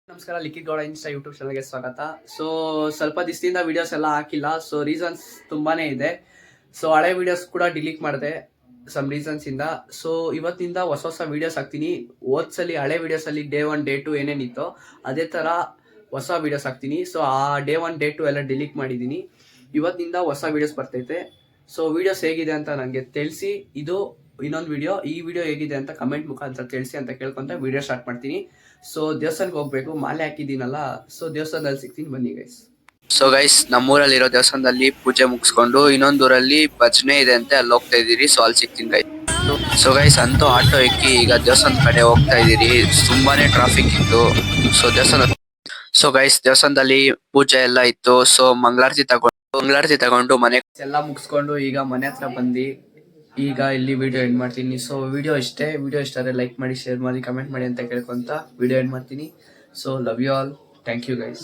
ನಮಸ್ಕಾರ, ಲಿಖಿತ್ Gowda insta YouTube ಚಾನಲ್ಗೆ ಸ್ವಾಗತ. ಸೊ ಸ್ವಲ್ಪ ದಿವಸದಿಂದ ವಿಡಿಯೋಸ್ ಎಲ್ಲ ಹಾಕಿಲ್ಲ. ಸೊ ರೀಸನ್ಸ್ ತುಂಬಾನೇ ಇದೆ. ಸೊ ಹಳೆ ವಿಡಿಯೋಸ್ ಕೂಡ ಡಿಲೀಟ್ ಮಾಡಿದೆ ಸಮ್ ರೀಸನ್ಸ್ ಇಂದ. ಸೊ ಇವತ್ತಿಂದ ಹೊಸ ವಿಡಿಯೋಸ್ ಹಾಕ್ತೀನಿ. ಓದ್ಸಲಿ ಹಳೆ ವಿಡಿಯೋಸ್ ಅಲ್ಲಿ ಡೇ 1 ಡೇ 2 ಏನೇನಿತ್ತು ಅದೇ ತರ ಹೊಸ ವಿಡಿಯೋಸ್ ಹಾಕ್ತೀನಿ. ಸೊ ಆ ಡೇ 1 ಡೇ 2 ಎಲ್ಲ ಡಿಲೀಟ್ ಮಾಡಿದ್ದೀನಿ. ಇವತ್ತಿಂದ ಹೊಸ ವಿಡಿಯೋಸ್ ಬರ್ತೈತೆ. ಸೊ ವಿಡಿಯೋಸ್ ಹೇಗಿದೆ ಅಂತ ನನಗೆ ತಿಳಿಸಿ. ಇದು ಇನ್ನೊಂದು ವಿಡಿಯೋ. ಈ ವಿಡಿಯೋ ಹೇಗಿದೆ ಅಂತ ಕಮೆಂಟ್ ಮುಖಾಂತರ ತಿಳಿಸಿ ಅಂತ ಕೇಳ್ಕೊಂತ ವಿಡಿಯೋ ಸ್ಟಾರ್ಟ್ ಮಾಡ್ತೀನಿ. ಸೊ ದೇವಸ್ಥಾನಕ್ಕೆ ಹೋಗ್ಬೇಕು, ಮಾಲೆ ಹಾಕಿದ್ದೀನಲ್ಲ. ಸೊ ದೇವಸ್ಥಾನದಲ್ಲಿ ಸಿಗ್ತೀನಿ, ಬನ್ನಿ ಗೈಸ್. ಸೊ ಗೈಸ್, ನಮ್ಮೂರಲ್ಲಿರೋ ದೇವಸ್ಥಾನದಲ್ಲಿ ಪೂಜೆ ಮುಗಿಸ್ಕೊಂಡು ಇನ್ನೊಂದೂರಲ್ಲಿ ಭಜನೆ ಇದೆ ಅಂತೆ, ಅಲ್ಲಿ ಹೋಗ್ತಾ ಇದೀರಿ. ಸೊ ಅಲ್ಲಿ ಸಿಗ್ತೀನಿ ಗೈಸ್. ಸೊ ಗೈಸ್, ಅಂತೂ ಆಟೋ ಎಕ್ಕಿ ಈಗ ದೇವಸ್ಥಾನದ ಕಡೆ ಹೋಗ್ತಾ ಇದೀರಿ. ತುಂಬಾನೇ ಟ್ರಾಫಿಕ್ ಇತ್ತು. ಸೊ ಗೈಸ್, ದೇವಸ್ಥಾನದಲ್ಲಿ ಪೂಜೆ ಎಲ್ಲ ಇತ್ತು. ಸೊ ಮಂಗಳಾರತಿ ತಗೊಂಡು ಮನೆ ಎಲ್ಲ ಮುಗಿಸ್ಕೊಂಡು ಈಗ ಮನೆ ಹತ್ರ ಬಂದು ಈಗ ಇಲ್ಲಿ ವಿಡಿಯೋ ಎಂಡ್ ಮಾಡ್ತೀನಿ. ಸೊ ವಿಡಿಯೋ ಇಷ್ಟ ಆದರೆ ಲೈಕ್ ಮಾಡಿ, ಶೇರ್ ಮಾಡಿ, ಕಮೆಂಟ್ ಮಾಡಿ ಅಂತ ಕೇಳ್ಕೊಂತ ವಿಡಿಯೋ ಎಂಡ್ ಮಾಡ್ತೀನಿ. So love you all. Thank you guys.